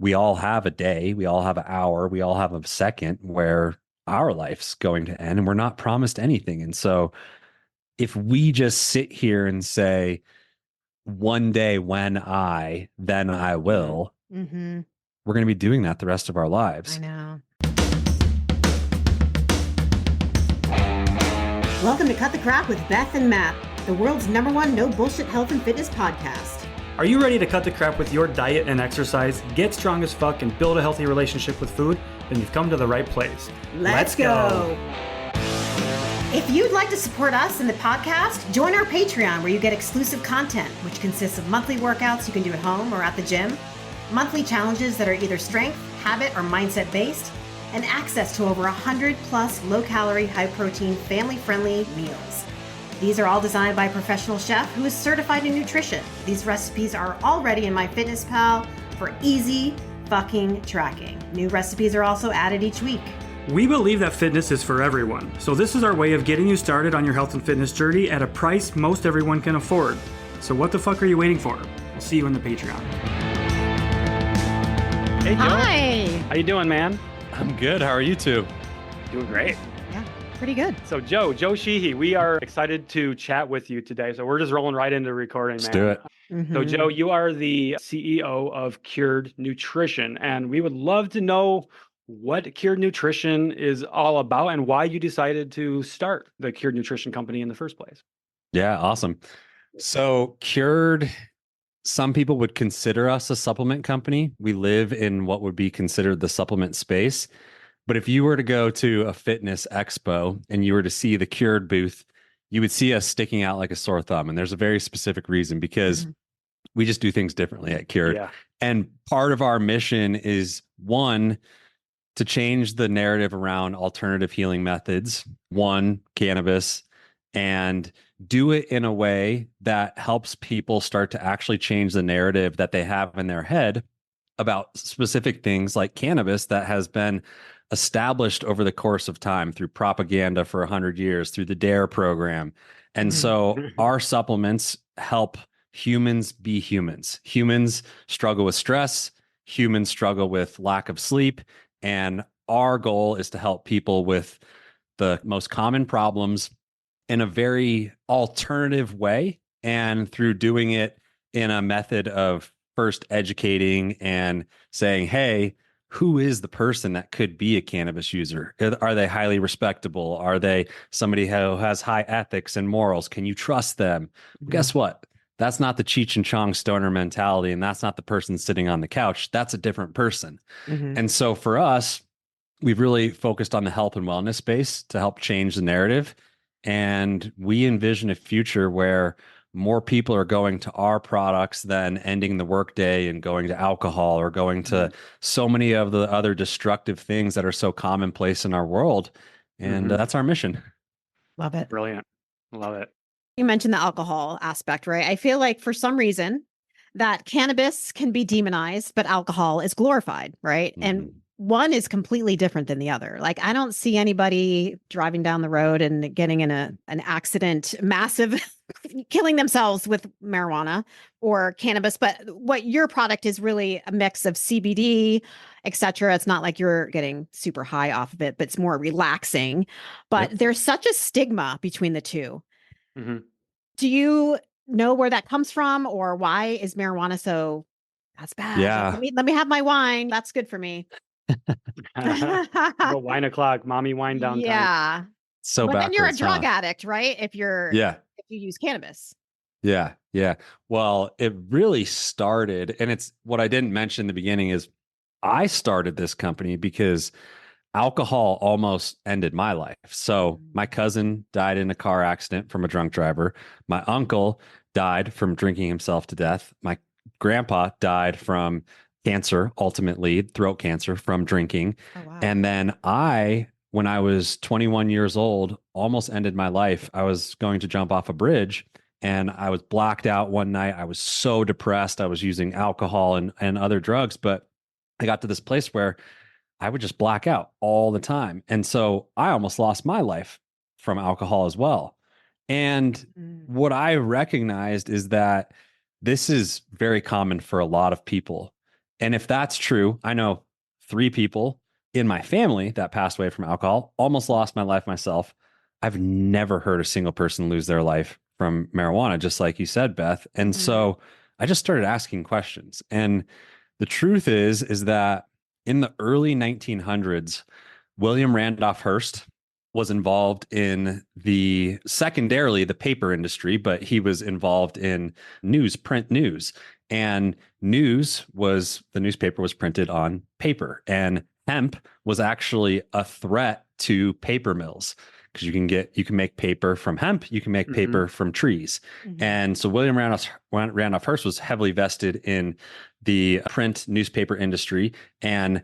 we all have a day, we all have an hour, we all have a second where our life's going to end and we're not promised anything. And so if we just sit here and say, one day then I will, Mm-hmm. we're going to be doing that the rest of our lives. I know. Welcome to Cut the Crap with Beth and Matt, the world's #1 no bullshit health and fitness podcast. Are you ready to cut the crap with your diet and exercise, get strong as fuck, and build a healthy relationship with food? Then you've come to the right place. Let's go. If you'd like to support us in the podcast, join our Patreon where you get exclusive content, which consists of monthly workouts you can do at home or at the gym, monthly challenges that are either strength, habit, or mindset based, and access to over 100 plus low-calorie, high-protein, family-friendly meals. These are all designed by a professional chef who is certified in nutrition. These recipes are already in MyFitnessPal for easy fucking tracking. New recipes are also added each week. We believe that fitness is for everyone, so this is our way of getting you started on your health and fitness journey at a price most everyone can afford. So what the fuck are you waiting for? We'll see you in the Patreon. Hey, Joe. Hi. How you doing, man? I'm good. How are you two? Doing great. Yeah, pretty good. So Joe Sheehey, we are excited to chat with you today. So we're just rolling right into recording, man. Let's do it. Mm-hmm. So Joe, you are the CEO of Cured Nutrition, and we would love to know what Cured Nutrition is all about and why you decided to start the Cured Nutrition company in the first place. Yeah, awesome. So Cured, some people would consider us a supplement company. We live in what would be considered the supplement space. But if you were to go to a fitness expo and you were to see the Cured booth, you would see us sticking out like a sore thumb. And there's a very specific reason because we just do things differently at Cured. Yeah. And part of our mission is, one, to change the narrative around alternative healing methods, cannabis, and do it in a way that helps people start to actually change the narrative that they have in their head about specific things like cannabis that has been established over the course of time through propaganda for 100 years, through the DARE program. And so our supplements help humans be humans. Humans struggle with stress. Humans struggle with lack of sleep. And our goal is to help people with the most common problems in a very alternative way. And through doing it in a method of first educating and saying, hey, who is the person that could be a cannabis user? Are they highly respectable? Are they somebody who has high ethics and morals? Can you trust them? Guess what? That's not the Cheech and Chong stoner mentality. And that's not the person sitting on the couch. That's a different person. And so for us, we've really focused on the health and wellness space to help change the narrative. And we envision a future where more people are going to our products than ending the workday and going to alcohol or going to so many of the other destructive things that are so commonplace in our world. And that's our mission. Love it. Brilliant. Love it. You mentioned the alcohol aspect, right? I feel like for some reason that cannabis can be demonized, but alcohol is glorified, right? And one is completely different than the other. Like I don't see anybody driving down the road and getting in an accident, massive, killing themselves with marijuana or cannabis. But what your product is really a mix of CBD, et cetera. It's not like you're getting super high off of it, but it's more relaxing. But there's such a stigma between the two. Do you know where that comes from, or why is marijuana so that's bad? Yeah. Let me have my wine. That's good for me. Go wine o'clock, mommy wine downtown. Yeah. So but then you're a backwards, drug huh? addict, right? If you use cannabis. Yeah. Well, it really started, and it's what I didn't mention in the beginning is I started this company because alcohol almost ended my life. So my cousin died in a car accident from a drunk driver. My uncle died from drinking himself to death. My grandpa died from cancer, ultimately throat cancer from drinking. Oh, wow. And then when I was 21 years old, almost ended my life. I was going to jump off a bridge and I was blacked out one night. I was so depressed. I was using alcohol and other drugs, but I got to this place where I would just black out all the time. And so I almost lost my life from alcohol as well. And what I recognized is that this is very common for a lot of people. And if that's true, I know 3 people in my family that passed away from alcohol, almost lost my life myself. I've never heard a single person lose their life from marijuana, just like you said, Beth. And so I just started asking questions. And the truth is that in the early 1900s, William Randolph Hearst was involved in secondarily the paper industry, but he was involved in print news. And the newspaper was printed on paper, and hemp was actually a threat to paper mills because you can make paper from hemp, you can make paper from trees. And so William Randolph Hearst was heavily vested in the print newspaper industry, and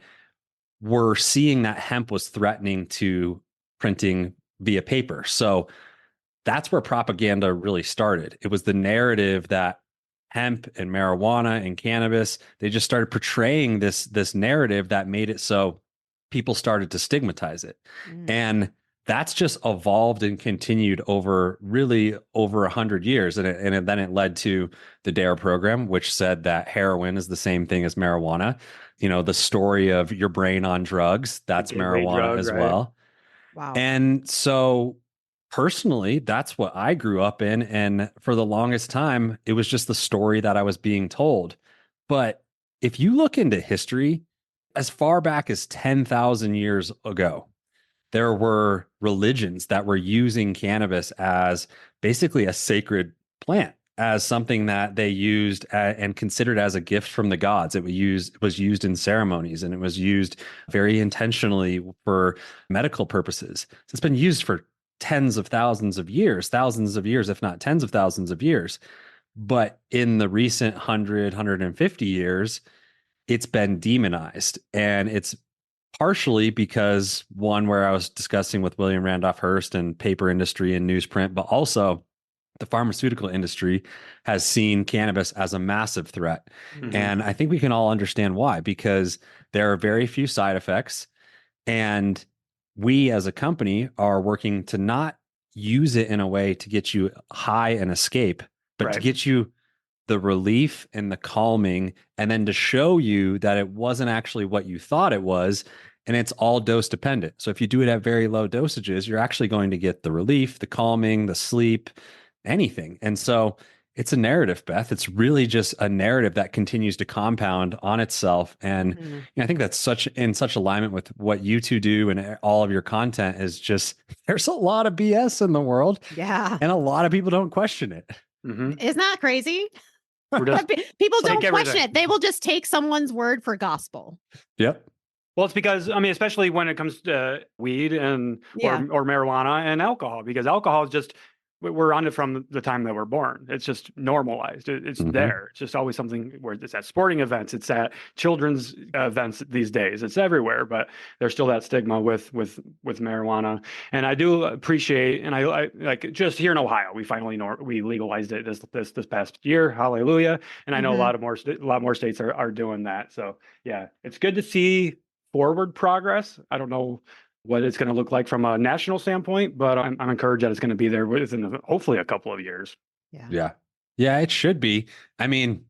we're seeing that hemp was threatening to printing via paper. So that's where propaganda really started. It was the narrative that hemp and marijuana and cannabis, they just started portraying this narrative that made it so people started to stigmatize it. And that's just evolved and continued over 100 years. And then it led to the DARE program, which said that heroin is the same thing as marijuana. You know, the story of your brain on drugs, that's marijuana as well. Wow. And so personally, that's what I grew up in. And for the longest time, it was just the story that I was being told. But if you look into history, as far back as 10,000 years ago, there were religions that were using cannabis as basically a sacred plant, as something that they used and considered as a gift from the gods. It was used in ceremonies, and it was used very intentionally for medical purposes. So it's been used for tens of thousands of years, if not tens of thousands of years. But in the recent 150 years, it's been demonized. And it's partially because, one, where I was discussing with William Randolph Hearst and paper industry and newsprint, but also the pharmaceutical industry has seen cannabis as a massive threat. And I think we can all understand why, because there are very few side effects. And we as a company are working to not use it in a way to get you high and escape, but to get you the relief and the calming, and then to show you that it wasn't actually what you thought it was. And it's all dose dependent. So if you do it at very low dosages, you're actually going to get the relief, the calming, the sleep, anything. And so it's a narrative, Beth. It's really just a narrative that continues to compound on itself. And I think that's in such alignment with what you two do, and all of your content is just, there's a lot of BS in the world. Yeah. And a lot of people don't question it. Isn't that crazy? Just, people don't question it. They will just take someone's word for gospel. Yep. Well, it's because, I mean, especially when it comes to weed and or marijuana and alcohol, because alcohol is just, we're on it from the time that we're born. It's just normalized. It's there. It's just always something where it's at sporting events. It's at children's events these days. It's everywhere, but there's still that stigma with marijuana. And I do appreciate, and I like, just here in Ohio, we finally we legalized it this past year. Hallelujah! And I know a lot more states are doing that. So yeah, it's good to see forward progress. I don't know what it's going to look like from a national standpoint, but I'm encouraged that it's going to be there within hopefully a couple of years. Yeah, it should be. I mean,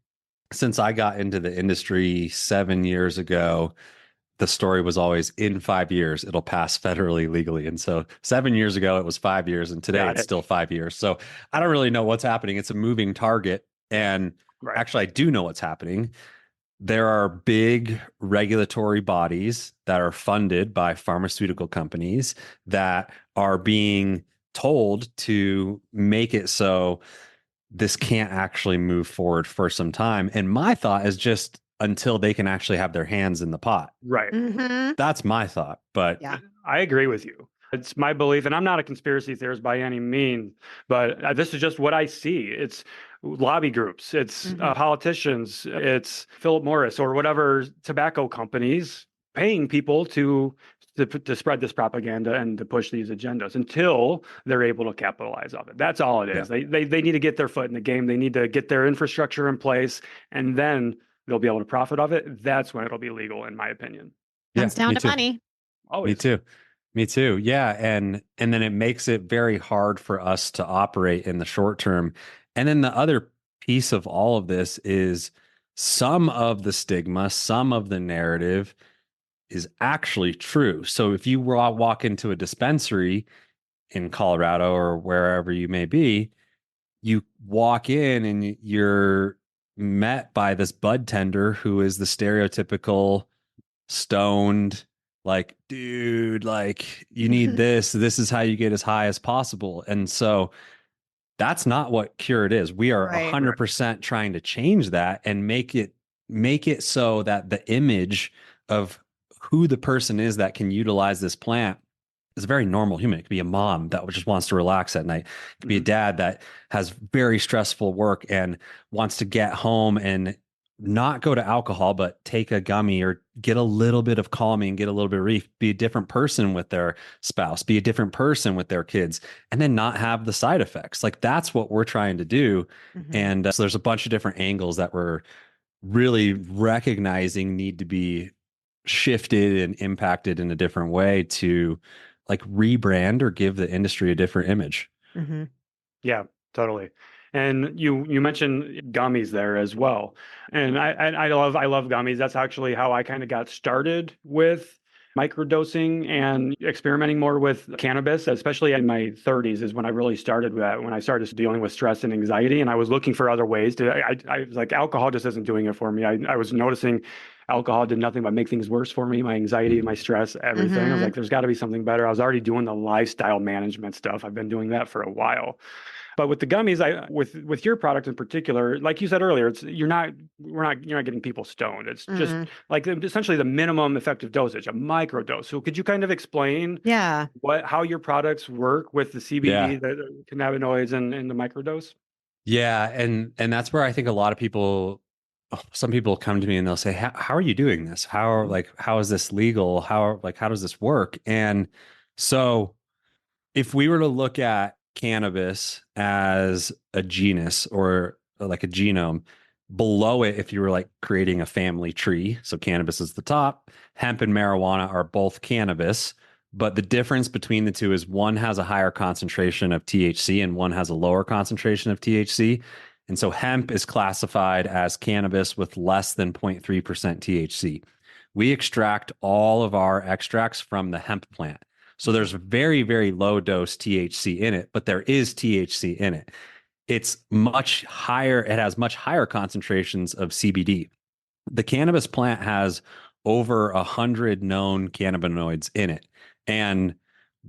since I got into the industry 7 years ago, the story was always, in 5 years, it'll pass federally legally. And so 7 years ago, it was 5 years, and today it's still 5 years. So I don't really know what's happening. It's a moving target. And actually, I do know what's happening. There are big regulatory bodies that are funded by pharmaceutical companies that are being told to make it so this can't actually move forward for some time. And my thought is just until they can actually have their hands in the pot. Right. That's my thought. But I agree with you. It's my belief, and I'm not a conspiracy theorist by any means, but this is just what I see. It's lobby groups, it's politicians, it's Philip Morris or whatever tobacco companies paying people to spread this propaganda and to push these agendas until they're able to capitalize on it. That's all it is. They need to get their foot in the game. They need to get their infrastructure in place, and then they'll be able to profit off it. That's when it'll be legal, in my opinion. Comes down to money. Always. Me too. Yeah. And then it makes it very hard for us to operate in the short term. And then the other piece of all of this is some of the stigma, some of the narrative is actually true. So if you walk into a dispensary in Colorado or wherever you may be, you walk in and you're met by this bud tender who is the stereotypical stoned, like, dude, like, you need this. This is how you get as high as possible. And so that's not what Cured is. We are Right. 100% trying to change that and make it so that the image of who the person is that can utilize this plant is a very normal human. It could be a mom that just wants to relax at night. It could be a dad that has very stressful work and wants to get home and not go to alcohol, but take a gummy or get a little bit of calming, get a little bit of relief, be a different person with their spouse, be a different person with their kids, and then not have the side effects. Like that's what we're trying to do. And so there's a bunch of different angles that we're really recognizing need to be shifted and impacted in a different way to like rebrand or give the industry a different image. Yeah, totally. And you mentioned gummies there as well. And I love gummies. That's actually how I kind of got started with microdosing and experimenting more with cannabis, especially in my 30s is when I really started with that, when I started dealing with stress and anxiety. And I was looking for other ways to, I was like, alcohol just isn't doing it for me. I was noticing alcohol did nothing but make things worse for me, my anxiety, my stress, everything. I was like, there's got to be something better. I was already doing the lifestyle management stuff. I've been doing that for a while. But with the gummies, with your product in particular, like you said earlier, you're not getting people stoned. It's just like essentially the minimum effective dosage, a micro dose. So could you kind of explain how your products work with the CBD, the cannabinoids, and the microdose? Yeah, and that's where I think a lot of people, some people come to me and they'll say, how are you doing this? How is this legal? How does this work? And so if we were to look at cannabis as a genus or like a genome, below it, if you were like creating a family tree, so cannabis is the top, hemp and marijuana are both cannabis, but the difference between the two is one has a higher concentration of THC and one has a lower concentration of THC. And so hemp is classified as cannabis with less than 0.3% THC. We extract all of our extracts from the hemp plant. So there's very, very low dose THC in it, but there is THC in it. It's much higher. It has much higher concentrations of CBD. The cannabis plant has over 100 known cannabinoids in it. And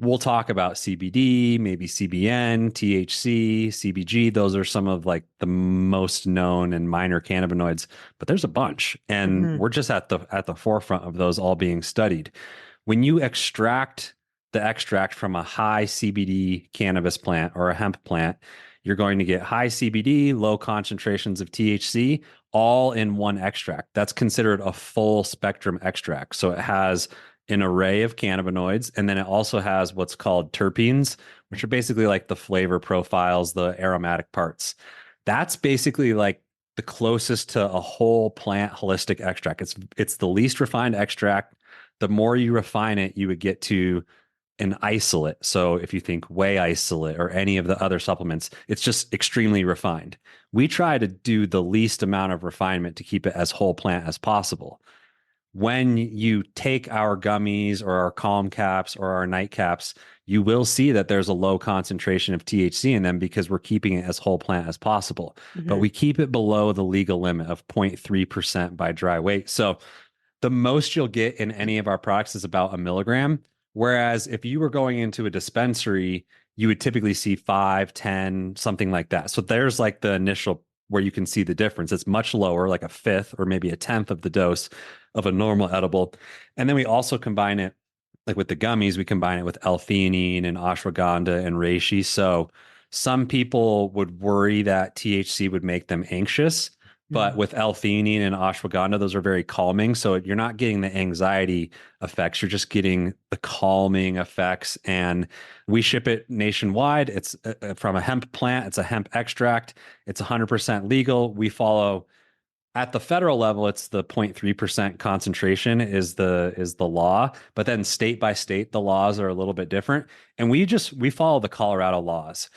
we'll talk about CBD, maybe CBN, THC, CBG. Those are some of like the most known and minor cannabinoids, but there's a bunch. And we're just at the forefront of those all being studied. When you extract the extract from a high CBD cannabis plant or a hemp plant, you're going to get high CBD, low concentrations of THC, all in one extract. That's considered a full spectrum extract. So it has an array of cannabinoids, and then it also has what's called terpenes, which are basically like the flavor profiles, the aromatic parts. That's basically like the closest to a whole plant holistic extract. It's the least refined extract. The more you refine it, you would get to an isolate. So if you think whey isolate or any of the other supplements, it's just extremely refined. We try to do the least amount of refinement to keep it as whole plant as possible. When you take our gummies or our calm caps or our night caps, you will see that there's a low concentration of THC in them because we're keeping it as whole plant as possible. But we keep it below the legal limit of 0.3% by dry weight. So the most you'll get in any of our products is about 1 milligram. Whereas if you were going into a dispensary, you would typically see 5, 10, something like that. So there's like the initial where you can see the difference. It's much lower, like a fifth or maybe a tenth of the dose of a normal edible. And then we also combine it, like with the gummies, we combine it with L-theanine and ashwagandha and reishi. So some people would worry that THC would make them anxious. But with L-theanine and ashwagandha, those are very calming. So you're not getting the anxiety effects. You're just getting the calming effects. And we ship it nationwide. It's from a hemp plant. It's a hemp extract. It's 100% legal. We follow at the federal level. It's the 0.3% concentration is the law. But then state by state, the laws are a little bit different. And we follow the Colorado laws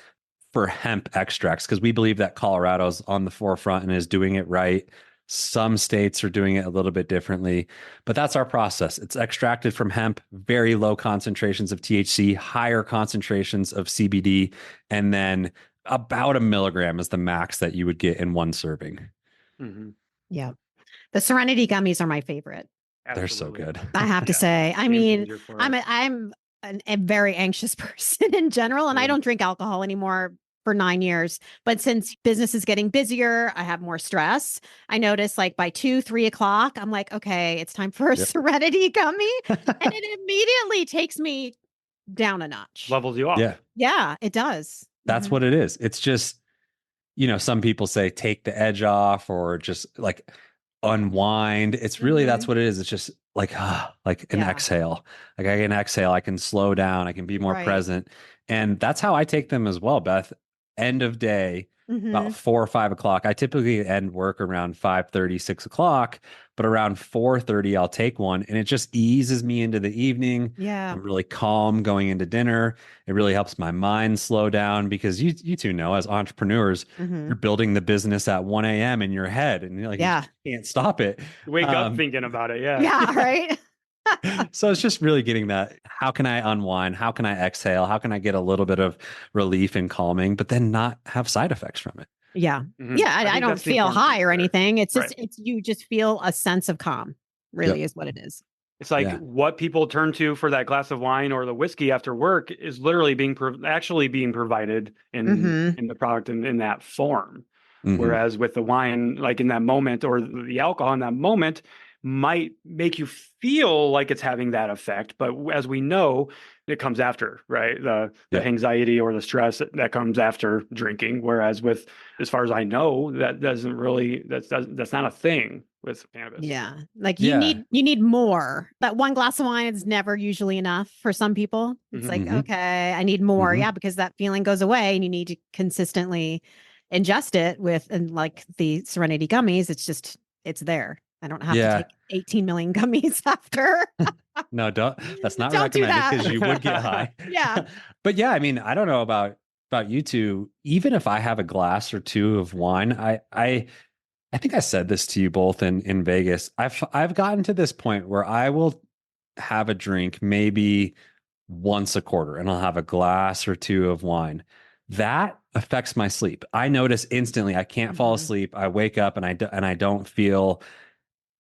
for hemp extracts because we believe that Colorado's on the forefront and is doing it right. Some states are doing it a little bit differently, but that's our process. It's extracted from hemp, very low concentrations of THC, higher concentrations of CBD, and then about 1 milligram is the max that you would get in one serving. Yeah. The Serenity gummies are my favorite. They're so good. I have to say. I Game mean, changer for I'm us. a very anxious person in general, and I don't drink alcohol anymore for 9 years. But since business is getting busier, I have more stress. I notice like by 2, 3 o'clock, I'm like, okay, it's time for a Serenity gummy. And it immediately takes me down a notch. Levels you off. Yeah. Yeah, it does. That's what it is. It's just, some people say take the edge off or just like unwind. It's really, that's what it is. It's just like an exhale. Like I can exhale, I can slow down, I can be more present. And that's how I take them as well, Beth. End of day, about 4 or 5 o'clock. I typically end work around 5:30, 6 o'clock, but around 4:30, I'll take one, and it just eases me into the evening. Yeah. I'm really calm going into dinner. It really helps my mind slow down because you two know, as entrepreneurs, you're building the business at 1 a.m. in your head, and you're like, you can't stop it. Wake up thinking about it. Yeah. Yeah. Right. So it's just really getting that. How can I unwind? How can I exhale? How can I get a little bit of relief and calming, but then not have side effects from it? Yeah. Yeah. I don't feel high or anything. It's just, you just feel a sense of calm, really is what it is. It's like what people turn to for that glass of wine or the whiskey after work is literally actually being provided in the product in that form. Whereas with the wine, like in that moment, or the alcohol in that moment, might make you feel like it's having that effect, but as we know, it comes after, right? The anxiety or the stress that comes after drinking. Whereas with, as far as I know, that doesn't really, that's not a thing with cannabis. Yeah, like you need more. That one glass of wine is never usually enough for some people. It's like, okay, I need more. Yeah, because that feeling goes away, and you need to consistently ingest it with, and like the Serenity gummies, it's there. I don't have to take 18 million gummies after. No, that's not Don't do recommended, because that. you would get high. Yeah. But I mean, I don't know about you two. Even if I have a glass or two of wine, I think I said this to you both in Vegas. I've gotten to this point where I will have a drink maybe once a quarter, and I'll have a glass or two of wine. That affects my sleep. I notice instantly I can't fall asleep. I wake up and I don't feel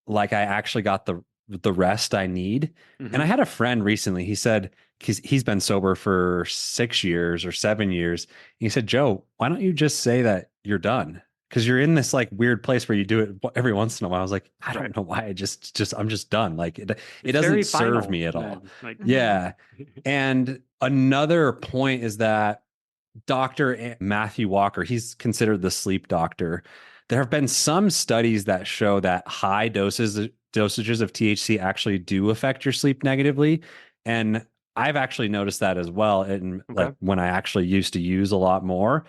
like I actually got the rest I need. And I had a friend recently, he said, because he's been sober for 6 years or 7 years. He said, Joe, why don't you just say that you're done? Because you're in this like weird place where you do it every once in a while. I was like, I don't know why. I'm just done. Like it doesn't serve me at all. Yeah. And another point is that Dr. Matthew Walker, he's considered the sleep doctor. There have been some studies that show that high dosages of THC actually do affect your sleep negatively. And I've actually noticed that as well. And like when I actually used to use a lot more,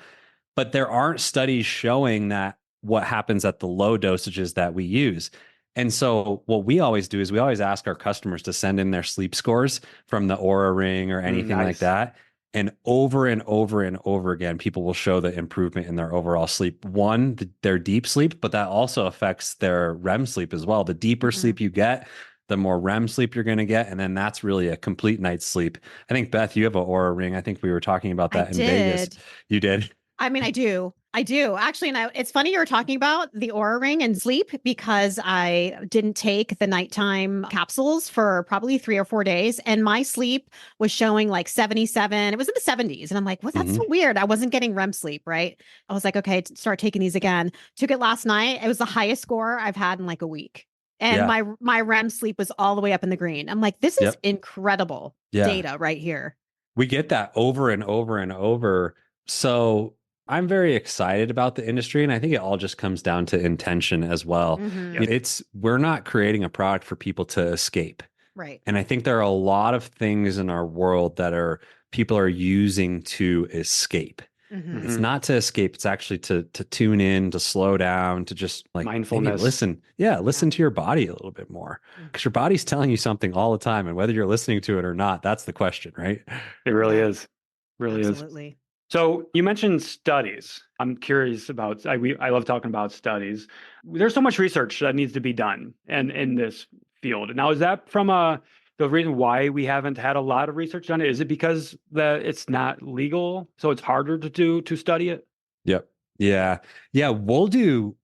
but there aren't studies showing that what happens at the low dosages that we use. And so what we always do is we always ask our customers to send in their sleep scores from the Oura Ring or anything like that. And over and over and over again, people will show the improvement in their overall sleep. One, their deep sleep, but that also affects their REM sleep as well. The deeper sleep you get, the more REM sleep you're going to get. And then that's really a complete night's sleep. I think, Beth, you have an Oura Ring. I think we were talking about that in Vegas. You did? I mean, I do actually. And it's funny you were talking about the Oura Ring and sleep, because I didn't take the nighttime capsules for probably 3 or 4 days. And my sleep was showing like 77. It was in the 70s. And I'm like, well, that's so weird. I wasn't getting REM sleep, right? I was like, okay, start taking these again. Took it last night. It was the highest score I've had in like a week. And my REM sleep was all the way up in the green. I'm like, this is incredible data right here. We get that over and over and over. So I'm very excited about the industry, and I think it all just comes down to intention as well. We're not creating a product for people to escape. Right. And I think there are a lot of things in our world that people are using to escape. It's not to escape. It's actually to tune in, to slow down, to just like mindfulness. Listen to your body a little bit more, because your body's telling you something all the time. And whether you're listening to it or not, that's the question, right? It really is. Really Absolutely. is. So you mentioned studies. I'm curious about, I love talking about studies. There's so much research that needs to be done in this field. Now, is that from the reason why we haven't had a lot of research done? Is it because it's not legal, so it's harder to study it? Yep. Yeah. Yeah. We'll do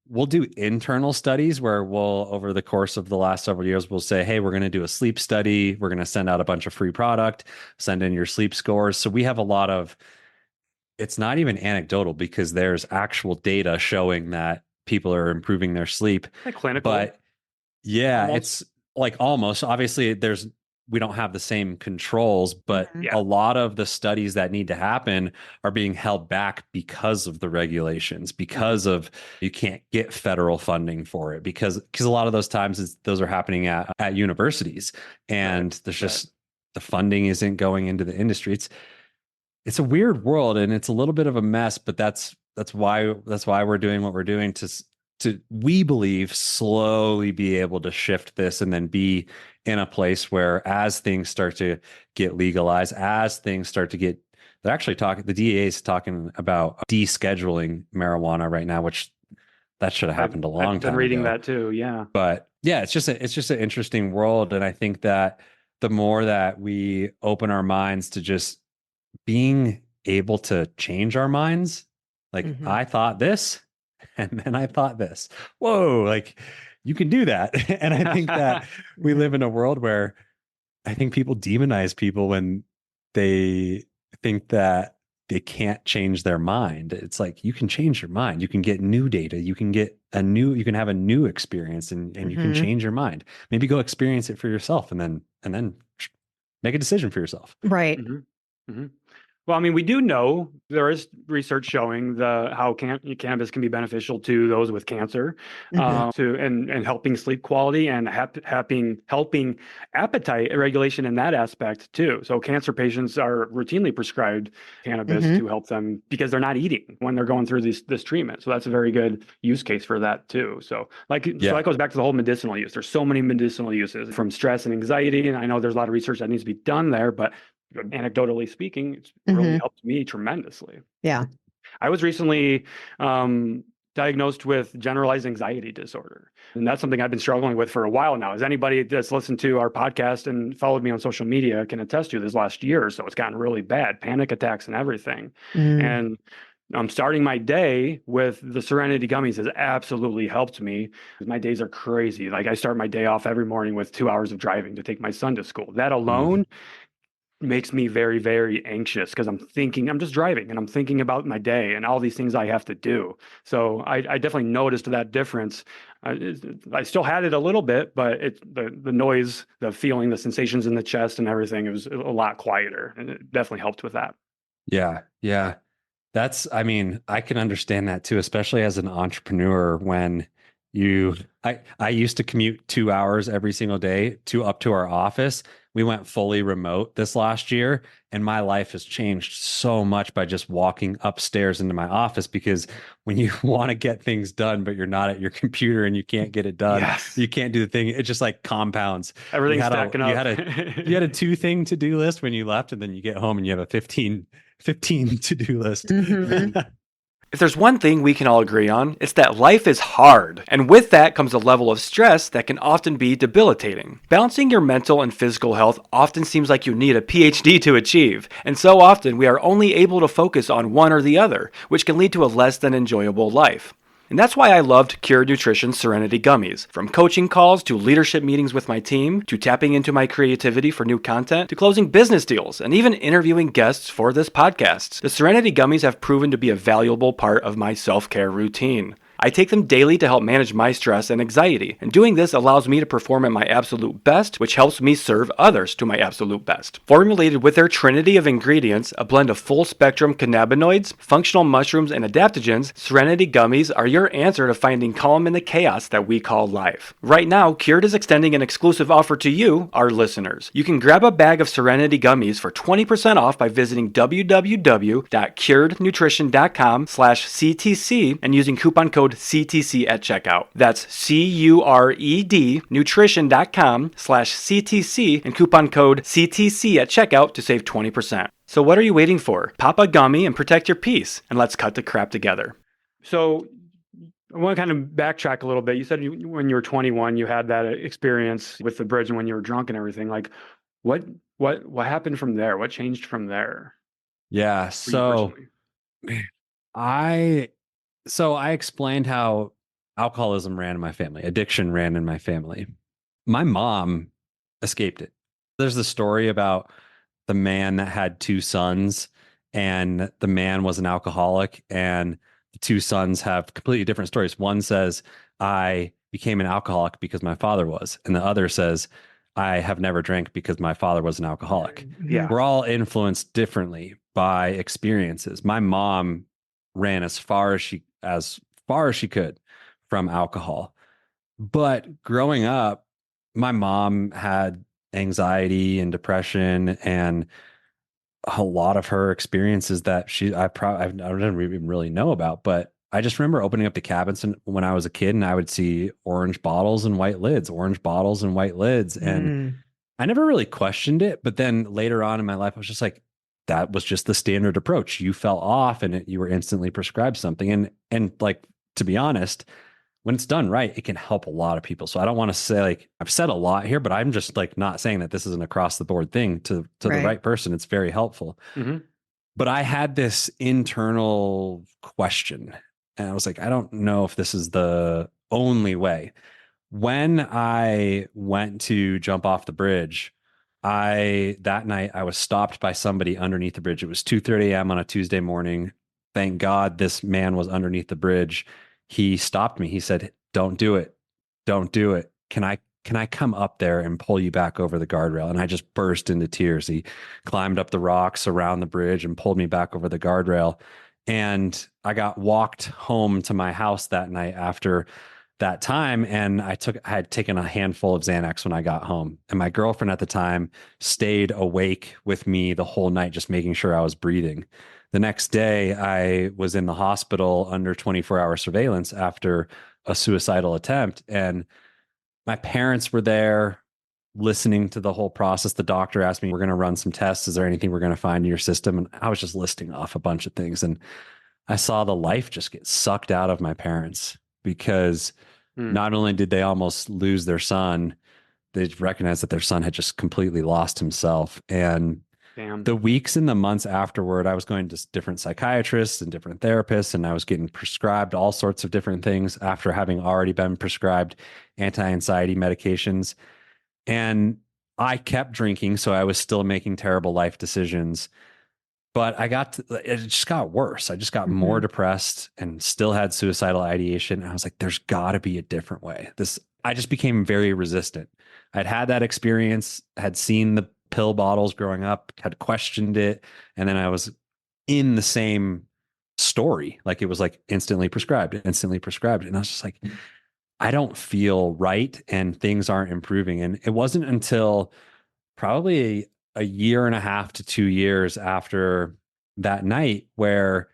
internal studies where we'll, over the course of the last several years, we'll say, hey, we're going to do a sleep study. We're going to send out a bunch of free product, send in your sleep scores. So we have a lot of, it's not even anecdotal because there's actual data showing that people are improving their sleep. Like clinical. But yeah, almost. it's like almost, obviously we don't have the same controls, but Mhm. Yeah. a lot of the studies that need to happen are being held back because of the regulations, because of you can't get federal funding for it, because a lot of those times those are happening at universities, and there's just the funding isn't going into the industry. It's a weird world, and it's a little bit of a mess, but that's why we're doing what we're doing to we believe slowly be able to shift this and then be in a place where, as things start to get legalized, as things start to get, they're actually talking, the DEA is talking about descheduling marijuana right now, which that should have happened a long I've been time reading ago. that too. Yeah. But yeah, it's just an interesting world, and I think that the more that we open our minds to just being able to change our minds, like I thought this, and then I thought this. Whoa, like you can do that. And I think that we live in a world where I think people demonize people when they think that they can't change their mind. It's like, you can change your mind. You can get new data. You can have a new experience, and you can change your mind. Maybe go experience it for yourself, and then make a decision for yourself. Right. Well, I mean, we do know there is research showing how cannabis can be beneficial to those with cancer, and helping sleep quality, and helping appetite regulation in that aspect too. So cancer patients are routinely prescribed cannabis to help them because they're not eating when they're going through this treatment. So that's a very good use case for that too. So that goes back to the whole medicinal use. There's so many medicinal uses from stress and anxiety, and I know there's a lot of research that needs to be done there, but anecdotally speaking, it's really helped me tremendously. Yeah. I was recently diagnosed with generalized anxiety disorder, and that's something I've been struggling with for a while now. As anybody that's listened to our podcast and followed me on social media can attest to, this last year or so, it's gotten really bad, panic attacks and everything. And I'm starting my day with the Serenity gummies has absolutely helped me. My days are crazy. Like, I start my day off every morning with 2 hours of driving to take my son to school. That alone makes me very, very anxious because I'm just driving and I'm thinking about my day and all these things I have to do. So I definitely noticed that difference. I still had it a little bit, but the noise, the feeling, the sensations in the chest and everything, it was a lot quieter, and it definitely helped with that. Yeah. Yeah. I mean, I can understand that too, especially as an entrepreneur. When I used to commute 2 hours every single day up to our office. We went fully remote this last year, and my life has changed so much by just walking upstairs into my office, because when you want to get things done, but you're not at your computer and you can't get it done, you can't do the thing. It just like compounds. Everything's stacking up. You had a 2-thing to-do list when you left, and then you get home and you have a 15 to-do list. If there's one thing we can all agree on, it's that life is hard, and with that comes a level of stress that can often be debilitating. Balancing your mental and physical health often seems like you need a PhD to achieve, and so often we are only able to focus on one or the other, which can lead to a less than enjoyable life. And that's why I loved Cured Nutrition's Serenity Gummies. From coaching calls to leadership meetings with my team, to tapping into my creativity for new content, to closing business deals, and even interviewing guests for this podcast, the Serenity Gummies have proven to be a valuable part of my self-care routine. I take them daily to help manage my stress and anxiety, and doing this allows me to perform at my absolute best, which helps me serve others to my absolute best. Formulated with their trinity of ingredients, a blend of full-spectrum cannabinoids, functional mushrooms, and adaptogens, Serenity Gummies are your answer to finding calm in the chaos that we call life. Right now, Cured is extending an exclusive offer to you, our listeners. You can grab a bag of Serenity Gummies for 20% off by visiting www.curednutrition.com/CTC and using coupon code CTC at checkout. That's CURED nutrition.com/CTC and coupon code CTC at checkout to save 20%. So what are you waiting for? Pop a gummy and protect your peace, and let's cut the crap together. So I want to kind of backtrack a little bit. You said when you were 21, you had that experience with the bridge and when you were drunk and everything. Like, what happened from there? What changed from there Yeah. for you personally? I I explained how alcoholism ran in my family, addiction ran in my family. My mom escaped it. There's the story about the man that had two sons, and the man was an alcoholic, and the two sons have completely different stories. One says, I became an alcoholic because my father was, and the other says, I have never drank because my father was an alcoholic. Yeah. We're all influenced differently by experiences. My mom ran as far as she could from alcohol. But growing up, my mom had anxiety and depression, and a lot of her experiences that I don't even really know about. But I just remember opening up the cabinets when I was a kid, and I would see orange bottles and white lids, orange bottles and white lids. And I never really questioned it. But then later on in my life, I was just like, that was just the standard approach. You fell off and you were instantly prescribed something. And like, to be honest, when it's done right, it can help a lot of people. So I don't want to say, like, I've said a lot here, but I'm just like not saying that this is an across the board thing. To the right person, it's very helpful. Mm-hmm. But I had this internal question, and I was like, I don't know if this is the only way. When I went to jump off the bridge, that night I was stopped by somebody underneath the bridge. It was 2:30 a.m. on a Tuesday morning. Thank God this man was underneath the bridge. He stopped me. He said, "Don't do it. Don't do it. Can I come up there and pull you back over the guardrail?" And I just burst into tears. He climbed up the rocks around the bridge and pulled me back over the guardrail. And I got walked home to my house that night after that time. And I had taken a handful of Xanax when I got home. And my girlfriend at the time stayed awake with me the whole night, just making sure I was breathing. The next day, I was in the hospital under 24-hour surveillance after a suicidal attempt. And my parents were there listening to the whole process. The doctor asked me, we're going to run some tests. Is there anything we're going to find in your system? And I was just listing off a bunch of things. And I saw the life just get sucked out of my parents, because not only did they almost lose their son, they recognized that their son had just completely lost himself. And the weeks and the months afterward, I was going to different psychiatrists and different therapists, and I was getting prescribed all sorts of different things after having already been prescribed anti-anxiety medications. And I kept drinking, so I was still making terrible life decisions. But it just got worse. I just got more depressed and still had suicidal ideation. And I was like, there's got to be a different way. I just became very resistant. I'd had that experience, had seen the pill bottles growing up, had questioned it. And then I was in the same story. Like, it was like instantly prescribed. And I was just like, I don't feel right, and things aren't improving. And it wasn't until probably a year and a half to 2 years after that night where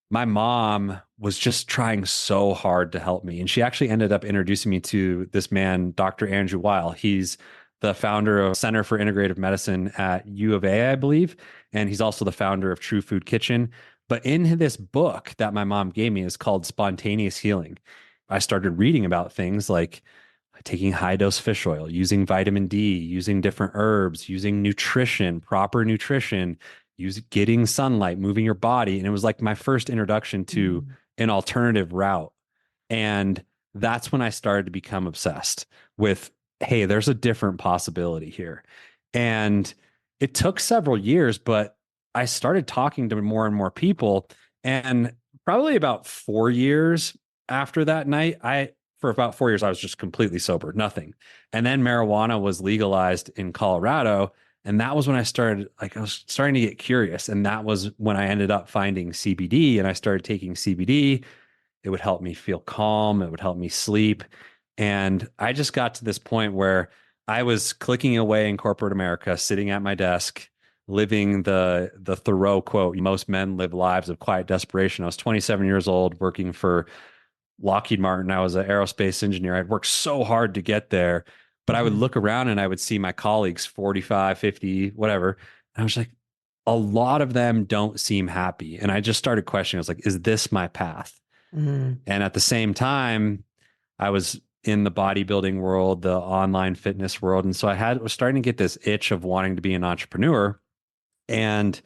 my mom was just trying so hard to help me. And she actually ended up introducing me to this man, Dr. Andrew Weil. He's the founder of Center for Integrative Medicine at U of A, I believe. And he's also the founder of True Food Kitchen. But in this book that my mom gave me, is called Spontaneous Healing, I started reading about things like taking high dose fish oil, using vitamin D, using different herbs, using nutrition, proper nutrition, getting sunlight, moving your body. And it was like my first introduction to an alternative route. And that's when I started to become obsessed with, hey, there's a different possibility here. And it took several years, but I started talking to more and more people. And probably about 4 years after that night, for about 4 years, I was just completely sober, nothing. And then marijuana was legalized in Colorado. And that was when I was starting to get curious. And that was when I ended up finding CBD, and I started taking CBD. It would help me feel calm. It would help me sleep. And I just got to this point where I was clicking away in corporate America, sitting at my desk, living the Thoreau quote, most men live lives of quiet desperation. I was 27 years old, working for Lockheed Martin. I was an aerospace engineer. I'd worked so hard to get there, but I would look around and I would see my colleagues 45, 50, whatever. And I was like, a lot of them don't seem happy. And I just started questioning. I was like, is this my path? Mm-hmm. And at the same time, I was in the bodybuilding world, the online fitness world. And so was starting to get this itch of wanting to be an entrepreneur. And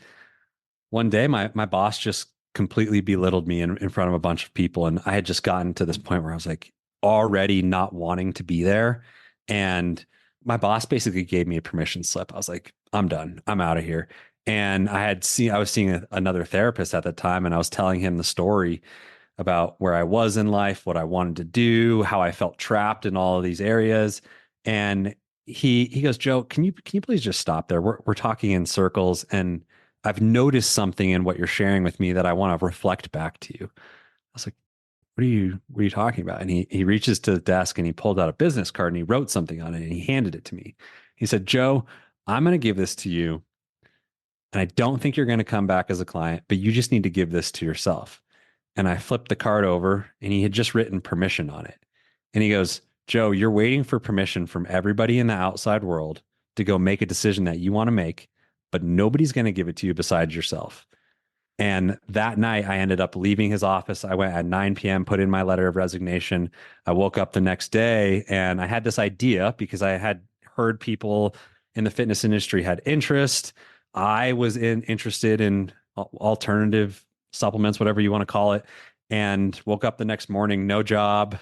one day my boss just completely belittled me in front of a bunch of people. And I had just gotten to this point where I was like already not wanting to be there. And my boss basically gave me a permission slip. I was like, I'm done. I'm out of here. And I was seeing another therapist at the time, and I was telling him the story about where I was in life, what I wanted to do, how I felt trapped in all of these areas. And he goes, Joe, can you please just stop there? We're talking in circles, and I've noticed something in what you're sharing with me that I want to reflect back to you. I was like, what are you talking about? And he reaches to the desk and he pulled out a business card and he wrote something on it and he handed it to me. He said, Joe, I'm going to give this to you. And I don't think you're going to come back as a client, but you just need to give this to yourself. And I flipped the card over and he had just written permission on it. And he goes, Joe, you're waiting for permission from everybody in the outside world to go make a decision that you want to make, but nobody's going to give it to you besides yourself. And that night I ended up leaving his office. I went at 9 p.m., put in my letter of resignation. I woke up the next day and I had this idea because I had heard people in the fitness industry had interest. I was interested in alternative supplements, whatever you want to call it, and woke up the next morning, no job,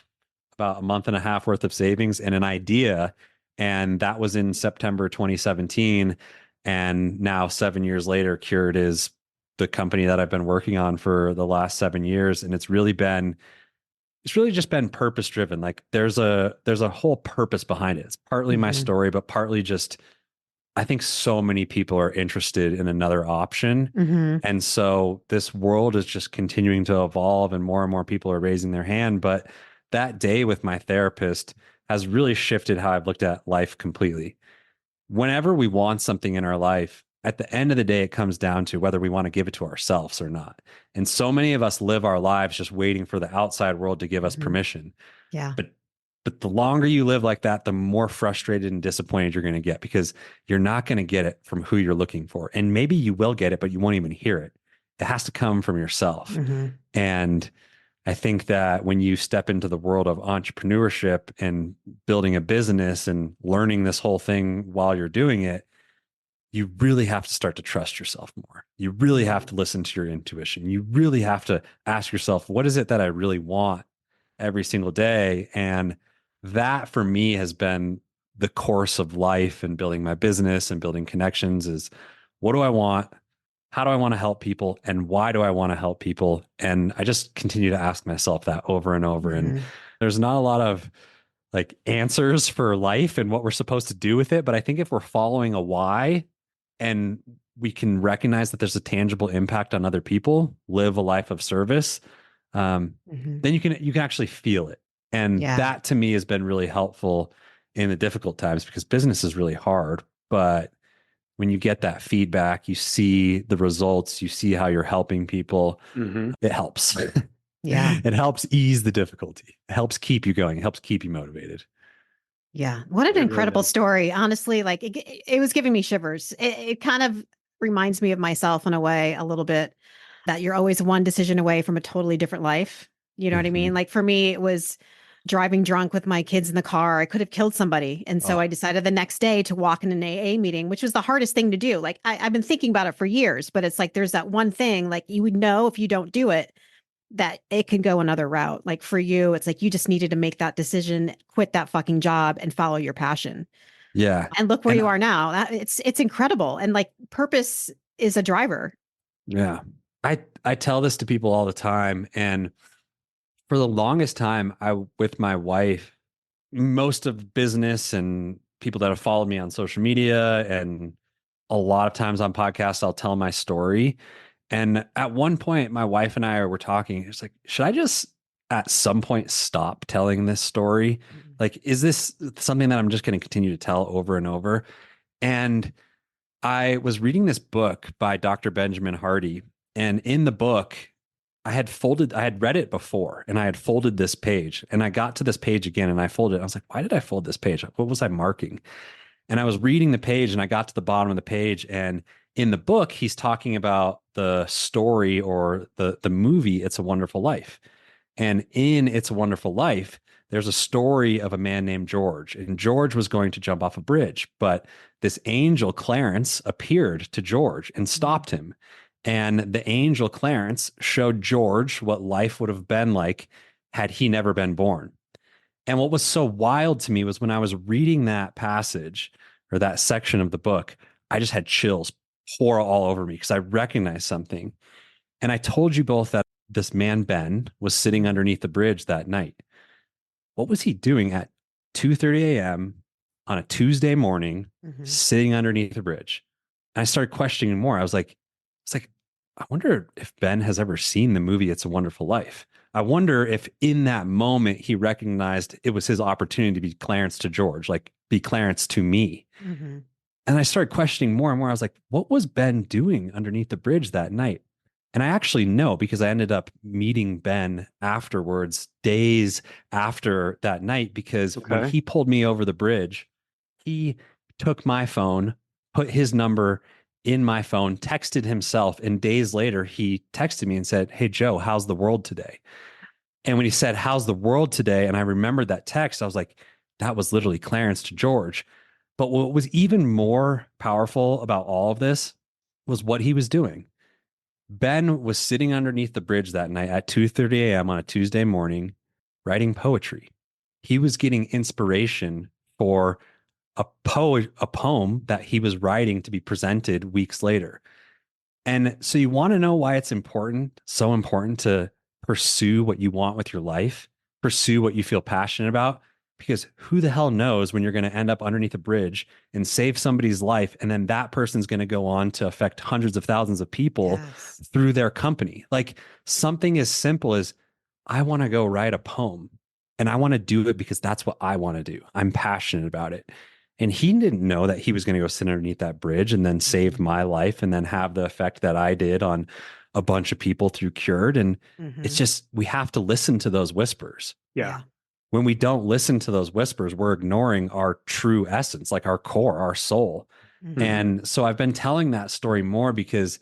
about a month and a half worth of savings and an idea. And that was in September 2017. And now 7 years later, Cured is the company that I've been working on for the last 7 years. And it's really just been purpose driven. Like there's a whole purpose behind it. It's partly my story, but partly just, I think so many people are interested in another option. Mm-hmm. And so this world is just continuing to evolve and more people are raising their hand. But that day with my therapist has really shifted how I've looked at life completely. Whenever we want something in our life, at the end of the day, it comes down to whether we want to give it to ourselves or not. And so many of us live our lives just waiting for the outside world to give us permission. Yeah. But the longer you live like that, the more frustrated and disappointed you're going to get because you're not going to get it from who you're looking for. And maybe you will get it, but you won't even hear it. It has to come from yourself. Mm-hmm. And I think that when you step into the world of entrepreneurship and building a business and learning this whole thing while you're doing it, you really have to start to trust yourself more. You really have to listen to your intuition. You really have to ask yourself, what is it that I really want every single day? And that for me has been the course of life and building my business and building connections is what do I want? How do I want to help people? And why do I want to help people? And I just continue to ask myself that over and over. And there's not a lot of like answers for life and what we're supposed to do with it. But I think if we're following a why and we can recognize that there's a tangible impact on other people, live a life of service, then you can actually feel it. And that to me has been really helpful in the difficult times because business is really hard. But when you get that feedback, you see the results, you see how you're helping people, it helps. Yeah. It helps ease the difficulty. It helps keep you going. It helps keep you motivated. Yeah. What an incredible story. Honestly, like it was giving me shivers. It kind of reminds me of myself in a way, a little bit, that you're always one decision away from a totally different life. You know what I mean? Like for me, it was driving drunk with my kids in the car. I could have killed somebody. And so I decided the next day to walk in an AA meeting, which was the hardest thing to do. Like I've been thinking about it for years, but it's like, there's that one thing, like you would know if you don't do it, that it can go another route. Like for you, it's like, you just needed to make that decision, quit that fucking job and follow your passion. Yeah. And look where you are now. It's incredible. And like purpose is a driver. Yeah. I tell this to people all the time. And for the longest time, with my wife, most of business and people that have followed me on social media and a lot of times on podcasts, I'll tell my story. And at one point, my wife and I were talking. It's like, should I just at some point stop telling this story? Like, is this something that I'm just going to continue to tell over and over? And I was reading this book by Dr. Benjamin Hardy. And in the book, I had read it before and I had folded this page and I got to this page again and I folded it. I was like, why did I fold this page? What was I marking? And I was reading the page and I got to the bottom of the page and In the book, he's talking about the story or the movie It's a Wonderful Life. And in It's a Wonderful Life, there's a story of a man named George. And George was going to jump off a bridge, but this angel Clarence appeared to George and stopped him. And the angel Clarence showed George what life would have been like had he never been born. And what was so wild to me was when I was reading that passage or that section of the book, I just had chills pour all over me because I recognized something. And I told you both that this man, Ben, was sitting underneath the bridge that night. What was he doing at 2:30 a.m. on a Tuesday morning, sitting underneath the bridge? And I started questioning more. I was like, I wonder if Ben has ever seen the movie It's a Wonderful Life. I wonder if in that moment he recognized it was his opportunity to be Clarence to George, like be Clarence to me. And I started questioning more and more. I was like, what was Ben doing underneath the bridge that night? And I actually know because I ended up meeting Ben afterwards, days after that night, because when he pulled me over the bridge, he took my phone, put his number in my phone, texted himself, and days later he texted me and said, "Hey Joe, how's the world today?" And when he said, "How's the world today?" and I remembered that text, I was like, that was literally Clarence to George. But what was even more powerful about all of this was what he was doing. Ben was sitting underneath the bridge that night at 2:30 a.m. on a Tuesday morning, writing poetry. He was getting inspiration for a poem that he was writing to be presented weeks later. And so you want to know why it's so important to pursue what you want with your life, pursue what you feel passionate about, because who the hell knows when you're going to end up underneath a bridge and save somebody's life. And then that person's going to go on to affect hundreds of thousands of people through their company. Like something as simple as I want to go write a poem and I want to do it because that's what I want to do. I'm passionate about it. And he didn't know that he was going to go sit underneath that bridge and then save my life and then have the effect that I did on a bunch of people through Cured. And it's just, we have to listen to those whispers. Yeah. When we don't listen to those whispers, we're ignoring our true essence, like our core, our soul. And so I've been telling that story more because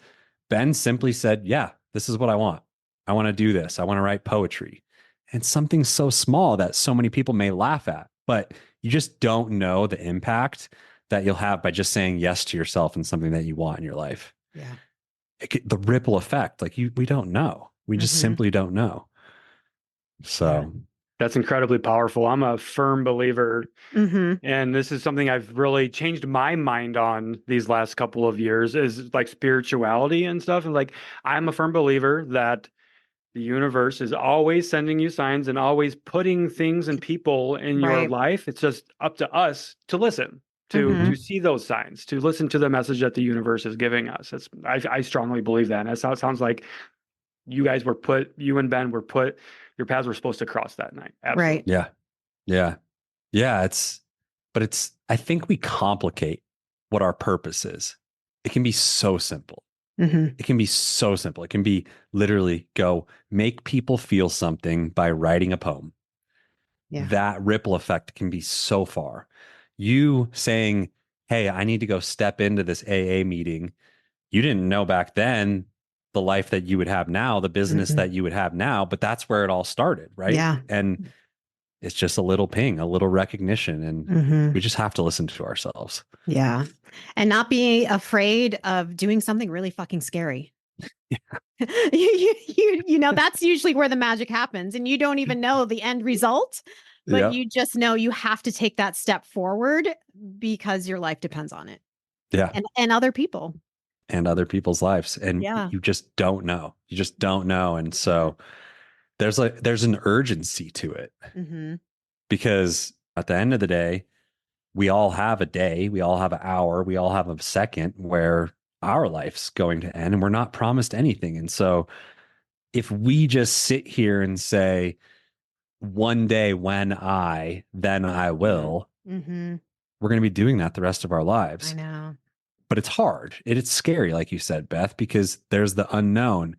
Ben simply said, yeah, this is what I want. I want to do this. I want to write poetry. And something so small that so many people may laugh at, but you just don't know the impact that you'll have by just saying yes to yourself and something that you want in your life. Yeah. The ripple effect, like we don't know. We just simply don't know. So that's incredibly powerful. I'm a firm believer. And this is something I've really changed my mind on these last couple of years is like spirituality and stuff. And like, I'm a firm believer that the universe is always sending you signs and always putting things and people in your life. It's just up to us to listen, to see those signs, to listen to the message that the universe is giving us. I strongly believe that. And that's how it sounds like you and Ben were put, your paths were supposed to cross that night. Absolutely. Right. Yeah. I think we complicate what our purpose is. It can be so simple. It can be so simple. It can be literally go make people feel something by writing a poem. That ripple effect can be so far. You saying, hey, I need to go step into this AA meeting. You didn't know back then the life that you would have now, the business that you would have now, but that's where it all started, right? Yeah. And it's just a little ping, a little recognition, and we just have to listen to ourselves. Yeah. And not be afraid of doing something really fucking scary. You know, that's usually where the magic happens. And you don't even know the end result, but you just know you have to take that step forward because your life depends on it. Yeah. And other people. And other people's lives. And you just don't know. You just don't know. And so there's an urgency to it. Because at the end of the day, we all have a day, we all have an hour, we all have a second where our life's going to end and we're not promised anything. And so if we just sit here and say, one day then I will, we're going to be doing that the rest of our lives. I know. But it's hard. It's scary, like you said, Beth, because there's the unknown.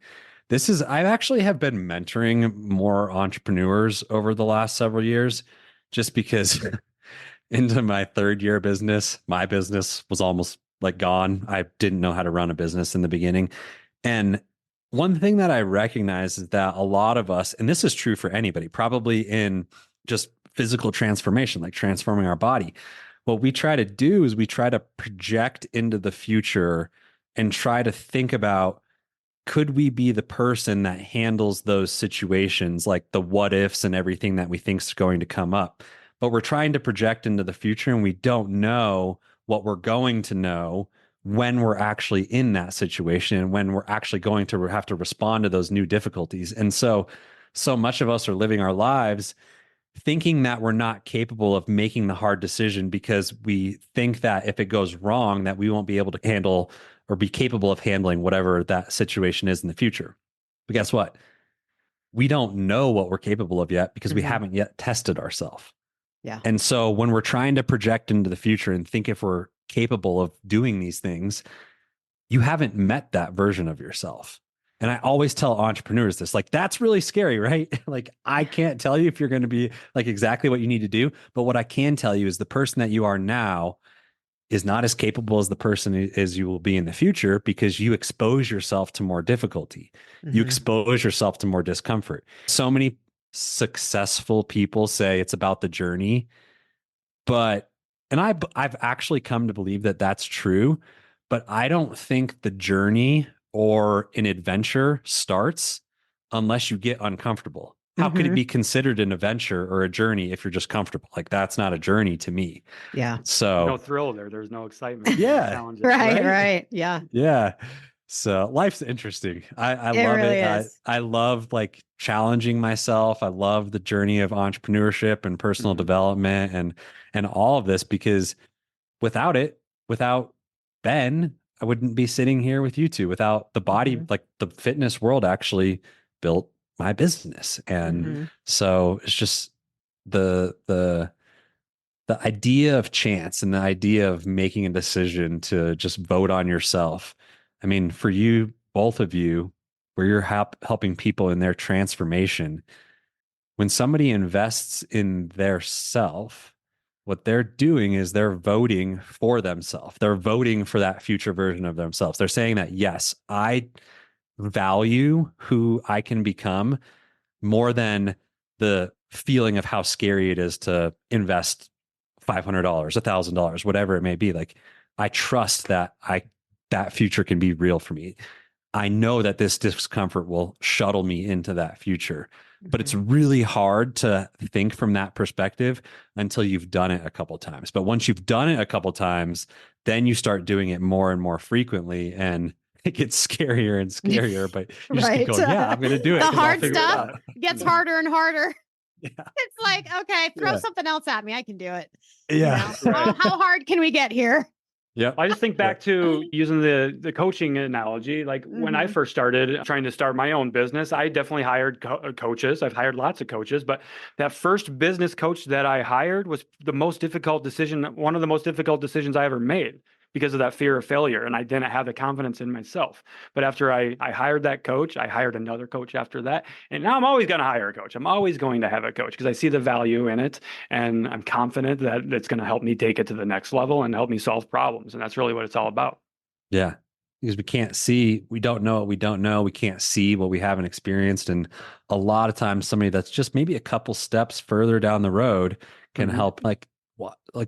I actually have been mentoring more entrepreneurs over the last several years, just because into my third year business, my business was almost like gone. I didn't know how to run a business in the beginning. And one thing that I recognize is that a lot of us, and this is true for anybody, probably in just physical transformation, like transforming our body, what we try to do is we try to project into the future and try to think about, could we be the person that handles those situations, like the what ifs and everything that we think is going to come up? But we're trying to project into the future, and we don't know what we're going to know when we're actually in that situation and when we're actually going to have to respond to those new difficulties. And so much of us are living our lives thinking that we're not capable of making the hard decision because we think that if it goes wrong, that we won't be able to handle or be capable of handling whatever that situation is in the future. But guess what? We don't know what we're capable of yet because we haven't yet tested ourselves. Yeah. And so when we're trying to project into the future and think if we're capable of doing these things, you haven't met that version of yourself. And I always tell entrepreneurs this, like, that's really scary, right? Like, I can't tell you if you're going to be like exactly what you need to do. But what I can tell you is the person that you are now is not as capable as the person as you will be in the future, because you expose yourself to more difficulty. You expose yourself to more discomfort. So many successful people say it's about the journey, and I've actually come to believe that that's true, but I don't think the journey or an adventure starts unless you get uncomfortable. How could it be considered an adventure or a journey if you're just comfortable? Like, that's not a journey to me. Yeah. So No thrill there. There's no excitement. Yeah. Challenges. Right. Yeah. yeah. So life's interesting. I It love really it. is. I love like challenging myself. I love the journey of entrepreneurship and personal development and all of this, because without Ben, I wouldn't be sitting here with you two. Without the body, like the fitness world actually built my business. And so it's just the idea of chance and the idea of making a decision to just vote on yourself. I mean, for you, both of you, where you're helping people in their transformation, when somebody invests in their self, what they're doing is they're voting for themselves. They're voting for that future version of themselves. They're saying that, yes, I value who I can become more than the feeling of how scary it is to invest $500, $1,000, whatever it may be. Like, I trust that that future can be real for me. I know that this discomfort will shuttle me into that future. But it's really hard to think from that perspective until you've done it a couple of times. But once you've done it a couple of times, then you start doing it more and more frequently, and it gets scarier and scarier. But you just keep going, yeah, I'm going to do it. The 'cause I'll hard figure it stuff out. gets harder and harder. Yeah. It's like, okay, throw Yeah. something else at me. I can do it. Yeah. You know? How hard can we get here? Yep. I just think back to using the coaching analogy. Like when I first started trying to start my own business, I definitely hired coaches. I've hired lots of coaches, but that first business coach that I hired was the most difficult decision, one of the most difficult decisions I ever made, because of that fear of failure. And I didn't have the confidence in myself. But after I hired that coach, I hired another coach after that. And now I'm always going to hire a coach. I'm always going to have a coach because I see the value in it. And I'm confident that it's going to help me take it to the next level and help me solve problems. And that's really what it's all about. Yeah. Because we don't know what we don't know. We can't see what we haven't experienced. And a lot of times somebody that's just maybe a couple steps further down the road can help, like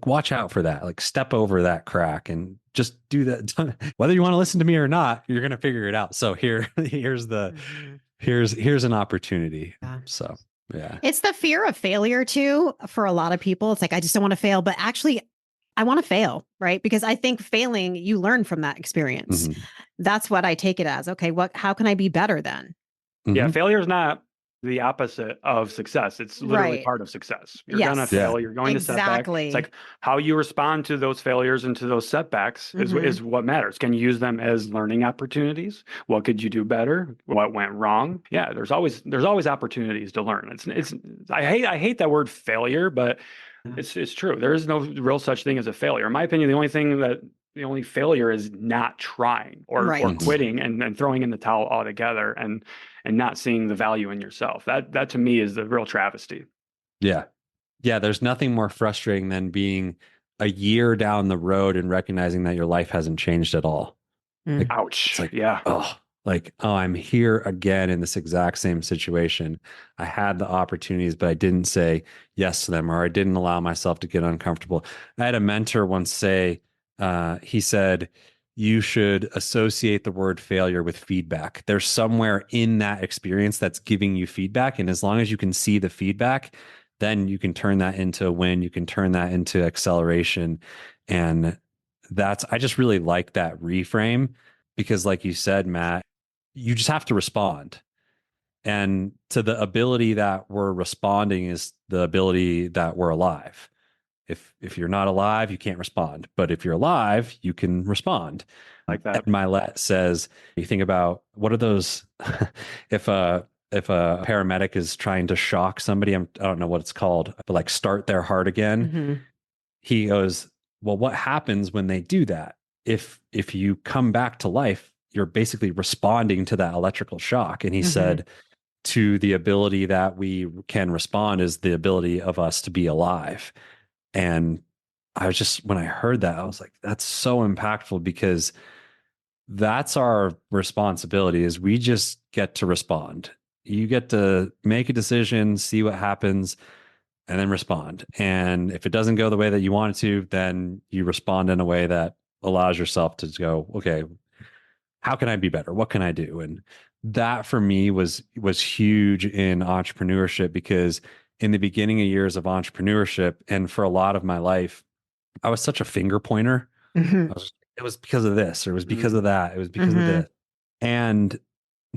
watch out for that, like step over that crack and just do that. Whether you want to listen to me or not, you're going to figure it out. So here's an opportunity. Yeah. So, yeah. It's the fear of failure too, for a lot of people. It's like, I just don't want to fail, but actually I want to fail, right? Because I think failing, you learn from that experience. That's what I take it as. Okay, how can I be better then? Yeah, failure is not the opposite of success. It's literally part of success. You're gonna fail. You're going to setback. It's like how you respond to those failures and to those setbacks is what matters. Can you use them as learning opportunities? What could you do better? What went wrong? Yeah, there's always opportunities to learn. I hate that word failure, but it's true. There is no real such thing as a failure. In my opinion, the only failure is not trying or quitting and throwing in the towel altogether and not seeing the value in yourself. That to me is the real travesty. Yeah. Yeah. There's nothing more frustrating than being a year down the road and recognizing that your life hasn't changed at all. Like, Ouch. it's like, Yeah. oh, I'm here again in this exact same situation. I had the opportunities, but I didn't say yes to them, or I didn't allow myself to get uncomfortable. I had a mentor once say, he said, you should associate the word failure with feedback. There's somewhere in that experience that's giving you feedback. And as long as you can see the feedback, then you can turn that into a win. You can turn that into acceleration. And I just really like that reframe because, like you said, Matt, you just have to respond. And to the ability that we're responding is the ability that we're alive. If you're not alive, you can't respond. But if you're alive, you can respond. Like that. Ed Milet says, you think about what are those if a paramedic is trying to shock somebody, I don't know what it's called, but like start their heart again. Mm-hmm. He goes, well, what happens when they do that? If you come back to life, you're basically responding to that electrical shock. And he said, to the ability that we can respond is the ability of us to be alive. And I was just, when I heard that, I was like, that's so impactful because that's our responsibility is we just get to respond. You get to make a decision, see what happens, and then respond. And if it doesn't go the way that you want it to, then you respond in a way that allows yourself to go, okay, how can I be better? What can I do? And that for me was huge in entrepreneurship because in the beginning of years of entrepreneurship and for a lot of my life, I was such a finger pointer. It was because of this, or it was because of that. It was because of this. And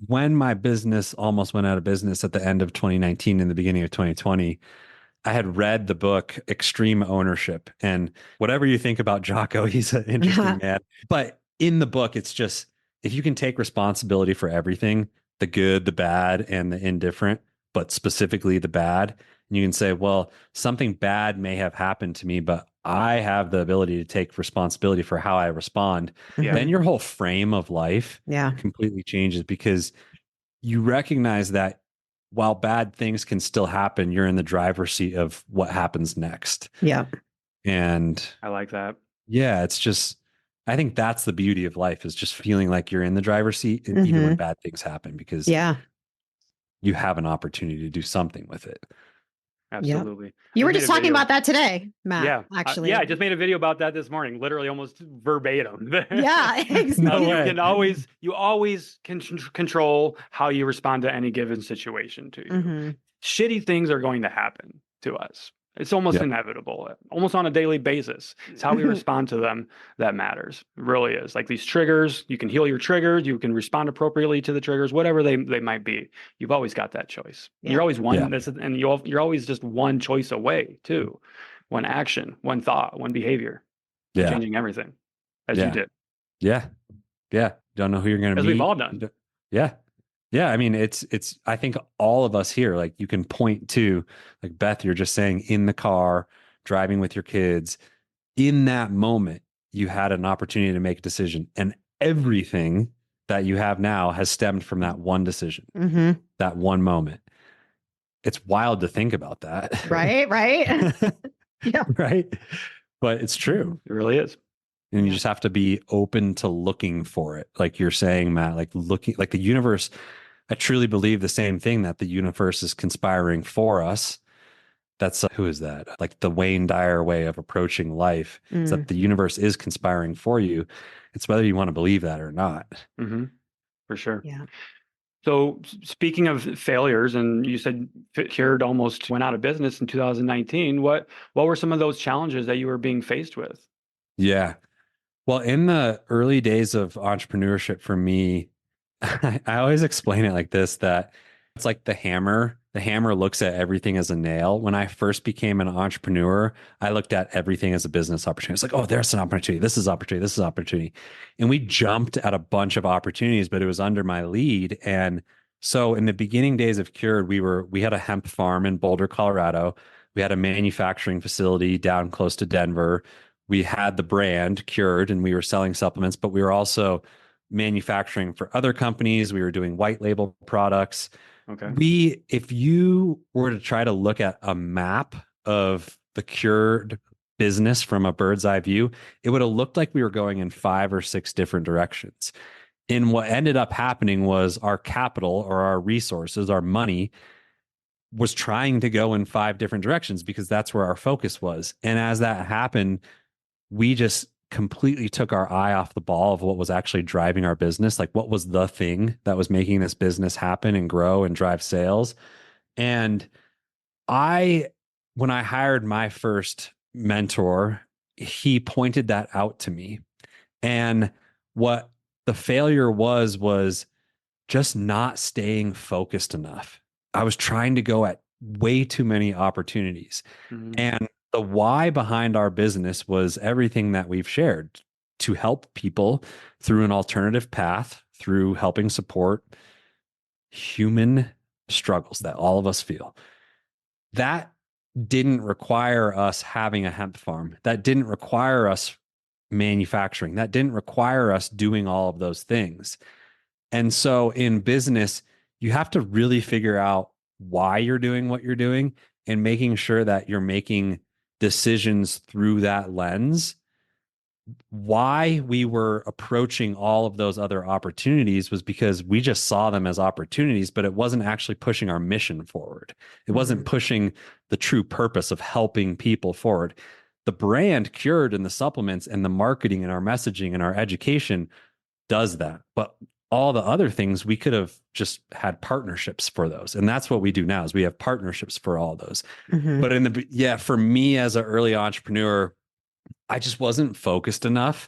when my business almost went out of business at the end of 2019 and the beginning of 2020, I had read the book Extreme Ownership. And whatever you think about Jocko, he's an interesting man. But in the book, it's just, if you can take responsibility for everything, the good, the bad, and the indifferent, but specifically the bad, and you can say, well, something bad may have happened to me, but I have the ability to take responsibility for how I respond. Then your whole frame of life completely changes because you recognize that while bad things can still happen, you're in the driver's seat of what happens next. Yeah. And I like that. Yeah, it's just, I think that's the beauty of life is just feeling like you're in the driver's seat and even when bad things happen because you have an opportunity to do something with it. Absolutely. You were just talking about that today, Matt, actually. I just made a video about that this morning, literally almost verbatim. Yeah, exactly. No way. You always can control how you respond to any given situation to you. Shitty things are going to happen to us. It's almost inevitable, almost on a daily basis. It's how we respond to them that matters. It really is. Like these triggers, you can heal your triggers. You can respond appropriately to the triggers, whatever they might be. You've always got that choice. You're always one, and you're always just one choice away too. One action, one thought, one behavior, changing everything as you did. Yeah. Don't know who you're going to meet. As we've all done. Yeah. I mean, it's, I think all of us here, like you can point to, like Beth, you're just saying in the car, driving with your kids, in that moment, you had an opportunity to make a decision and everything that you have now has stemmed from that one decision, that one moment. It's wild to think about that. Right. Yeah. Right. But it's true. It really is. And you just have to be open to looking for it. Like you're saying, Matt, like looking, like the universe, I truly believe the same thing that the universe is conspiring for us. That's who is that? Like the Wayne Dyer way of approaching life is that the universe is conspiring for you. It's whether you want to believe that or not. For sure. Yeah. So speaking of failures, and you said Cured almost went out of business in 2019. What were some of those challenges that you were being faced with? Yeah. Well, in the early days of entrepreneurship for me, I always explain it like this, that it's like the hammer. The hammer looks at everything as a nail. When I first became an entrepreneur, I looked at everything as a business opportunity. It's like, oh, there's an opportunity. This is opportunity. This is opportunity. And we jumped at a bunch of opportunities, but it was under my lead. And so in the beginning days of Cured, we had a hemp farm in Boulder, Colorado. We had a manufacturing facility down close to Denver. We had the brand Cured and we were selling supplements, but we were also manufacturing for other companies. We were doing white label products. Okay. If you were to try to look at a map of the Cured business from a bird's eye view, it would have looked like we were going in 5 or 6 different directions. And what ended up happening was our capital or our resources, our money was trying to go in 5 different directions because that's where our focus was. And as that happened, we just completely took our eye off the ball of what was actually driving our business. Like, what was the thing that was making this business happen and grow and drive sales? And when I hired my first mentor, he pointed that out to me. And what the failure was just not staying focused enough. I was trying to go at way too many opportunities. And the why behind our business was everything that we've shared, to help people through an alternative path, through helping support human struggles that all of us feel. That didn't require us having a hemp farm. That didn't require us manufacturing. That didn't require us doing all of those things. And so in business, you have to really figure out why you're doing what you're doing and making sure that you're making decisions through that lens. Why we were approaching all of those other opportunities was because we just saw them as opportunities, but it wasn't actually pushing our mission forward. It wasn't pushing the true purpose of helping people forward. The brand Cured and the supplements and the marketing and our messaging and our education does that. But all the other things, we could have just had partnerships for those. And that's what we do now, is we have partnerships for all those. But for me as an early entrepreneur, I just wasn't focused enough.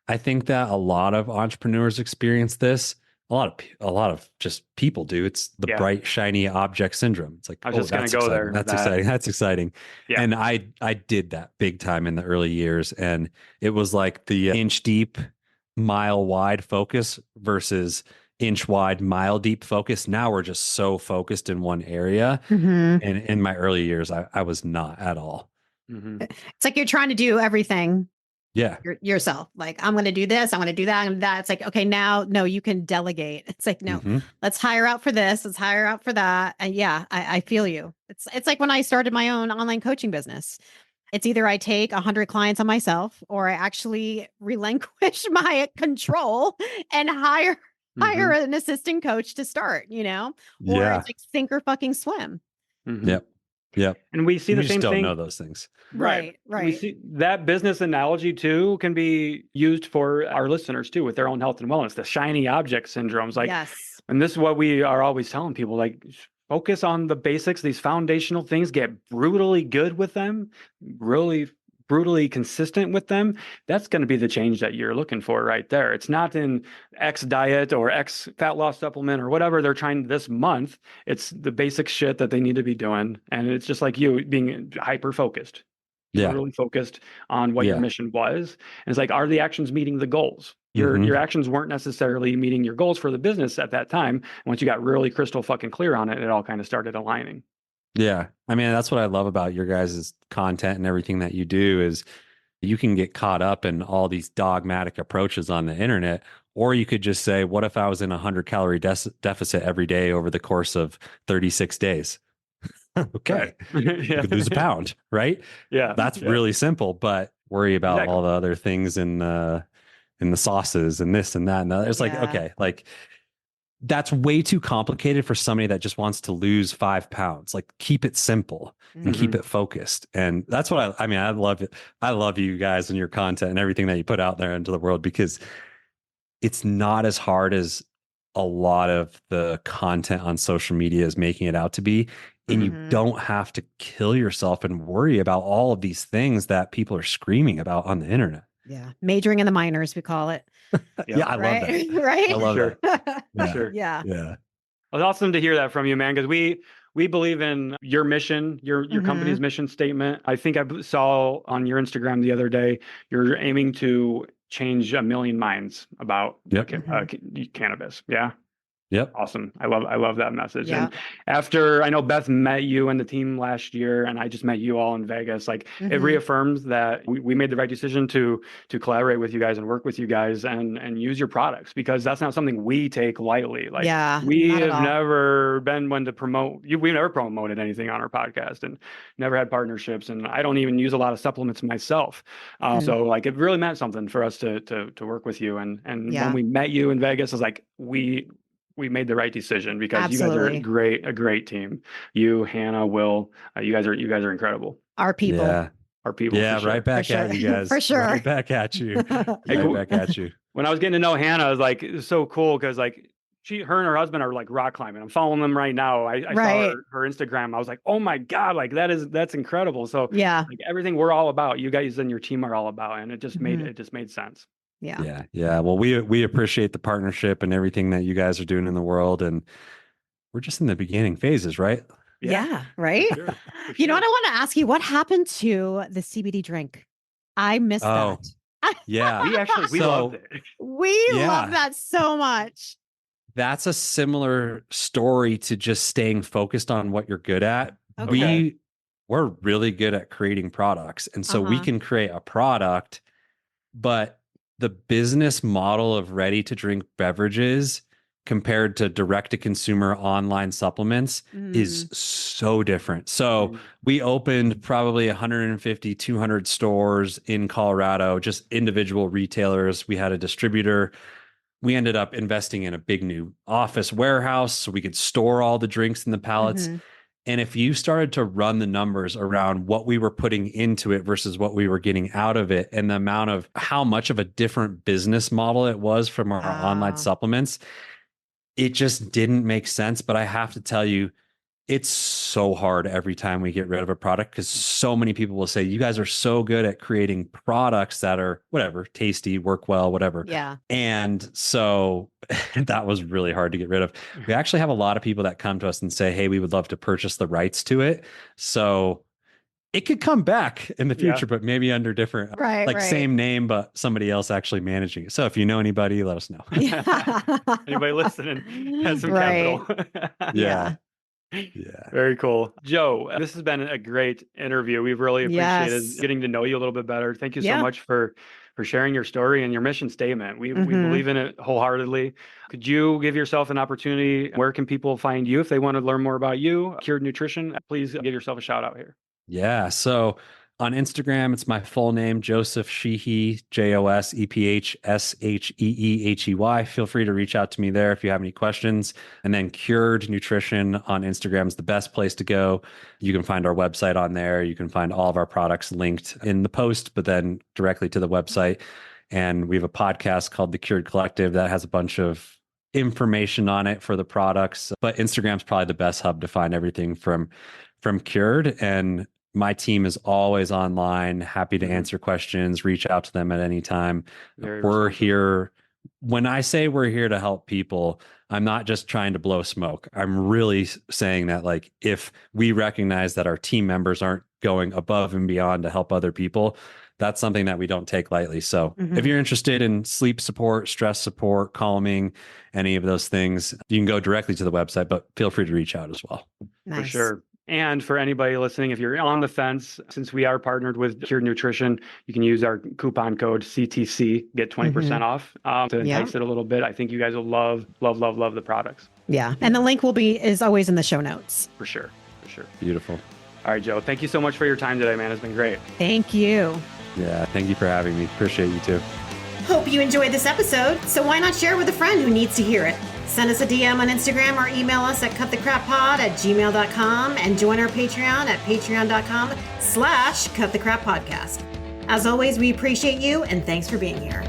I think that a lot of entrepreneurs experience this. A lot of just people do. It's the bright, shiny object syndrome. It's like, I was just going to go there. That's exciting. That's exciting. Yeah. And I did that big time in the early years. And it was like the inch deep, mile wide focus versus inch wide, mile deep focus. Now we're just so focused in one area. And in my early years, I was not at all. It's like you're trying to do everything yourself. Like, I'm going to do this, I'm going to do that, and that. It's like, okay, now, no, you can delegate. It's like, no, let's hire out for this, let's hire out for that. And yeah, I feel you. It's like when I started my own online coaching business. It's either I take 100 clients on myself, or I actually relinquish my control and hire an assistant coach to start, or it's like sink or fucking swim. Yep. And we see the same thing. Don't know those things. Right. We see that business analogy too can be used for our listeners too, with their own health and wellness, the shiny object syndromes. Like, yes. And this is what we are always telling people, like, focus on the basics, these foundational things, get brutally good with them, really brutally consistent with them. That's going to be the change that you're looking for right there. It's not in X diet or X fat loss supplement or whatever they're trying this month. It's the basic shit that they need to be doing. And it's just like you being hyper focused. Really focused on what your mission was. And it's like, are the actions meeting the goals? Your actions weren't necessarily meeting your goals for the business at that time. Once you got really crystal fucking clear on it, it all kind of started aligning. Yeah. I mean, that's what I love about your guys' content and everything that you do is you can get caught up in all these dogmatic approaches on the internet, or you could just say, what if I was in 100-calorie deficit every day over the course of 36 days? Okay. You could lose a pound, right? Yeah. That's really simple, but worry about all the other things in the sauces and this and that. And that. It's like, okay, like that's way too complicated for somebody that just wants to lose 5 pounds. Like, keep it simple and keep it focused. And that's what I mean, I love it. I love you guys and your content and everything that you put out there into the world, because it's not as hard as a lot of the content on social media is making it out to be. And you don't have to kill yourself and worry about all of these things that people are screaming about on the internet. Yeah. Majoring in the minors, we call it. I love that. Right. I love that. Yeah. Well, it's awesome to hear that from you, man, because we believe in your mission, your company's mission statement. I think I saw on your Instagram the other day, you're aiming to change 1 million minds about cannabis. Yeah. Yep. Awesome. I love that message. Yeah. And after I know Beth met you and the team last year, and I just met you all in Vegas, like it reaffirms that we made the right decision to collaborate with you guys and work with you guys and use your products, because that's not something we take lightly. Like we not at have all. never been one to promote you. We've never promoted anything on our podcast and never had partnerships. And I don't even use a lot of supplements myself. So like it really meant something for us to work with you. And when we met you in Vegas, I was like, we made the right decision, because you guys are a great team. You, Hannah, Will, you guys are incredible. Our people. Yeah. Our people. Yeah, for sure. right back at you guys. For sure. Right back at you. Right back at you. When I was getting to know Hannah, I was like, it was so cool, because like her and her husband are like rock climbing. I'm following them right now. I saw her Instagram. I was like, oh my God, like that's incredible. So yeah, like everything we're all about, you guys and your team are all about, and it just made sense. Yeah. Well, we appreciate the partnership and everything that you guys are doing in the world, and we're just in the beginning phases, right? Yeah, right. For sure. You know what, I want to ask you, what happened to the CBD drink? I missed that. Yeah, we loved it. We love that so much. That's a similar story to just staying focused on what you're good at. Okay. We're really good at creating products, and so we can create a product, but the business model of ready to drink beverages compared to direct to consumer online supplements is so different. So we opened probably 150, 200 stores in Colorado, just individual retailers. We had a distributor. We ended up investing in a big new office warehouse so we could store all the drinks in the pallets. And if you started to run the numbers around what we were putting into it versus what we were getting out of it, and the amount of how much of a different business model it was from our online supplements, it just didn't make sense. But I have to tell you, it's so hard every time we get rid of a product, because so many people will say, you guys are so good at creating products that are whatever, tasty, work well, whatever. Yeah. And so that was really hard to get rid of. We actually have a lot of people that come to us and say, hey, we would love to purchase the rights to it. So it could come back in the future, but maybe under different, same name, but somebody else actually managing it. So if you know anybody, let us know. Anybody listening has some capital. Yeah. Very cool. Joe, this has been a great interview. We've really appreciated getting to know you a little bit better. Thank you so much for sharing your story and your mission statement. We believe in it wholeheartedly. Could you give yourself an opportunity? Where can people find you if they want to learn more about you, Cured Nutrition? Please give yourself a shout out here. Yeah. So on Instagram, it's my full name, Joseph Sheehey, JOSEPHSHEEHEY. Feel free to reach out to me there if you have any questions. And then Cured Nutrition on Instagram is the best place to go. You can find our website on there. You can find all of our products linked in the post, but then directly to the website. And we have a podcast called The Cured Collective that has a bunch of information on it for the products. But Instagram's probably the best hub to find everything from Cured. And my team is always online, happy to answer questions, reach out to them at any time. We're here. When I say we're here to help people, I'm not just trying to blow smoke. I'm really saying that, like, if we recognize that our team members aren't going above and beyond to help other people, that's something that we don't take lightly. So if you're interested in sleep support, stress support, calming, any of those things, you can go directly to the website, but feel free to reach out as well. Nice. For sure. And for anybody listening, if you're on the fence, since we are partnered with Cured Nutrition, you can use our coupon code CTC, get 20% off to entice it a little bit. I think you guys will love the products. Yeah. And the link is always in the show notes. For sure. Beautiful. All right, Joe, thank you so much for your time today, man. It's been great. Thank you. Yeah. Thank you for having me. Appreciate you too. Hope you enjoyed this episode, so why not share with a friend who needs to hear it? Send us a DM on Instagram or email us at cutthecrappod@gmail.com and join our Patreon at patreon.com/cutthecrappodcast. As always, we appreciate you and thanks for being here.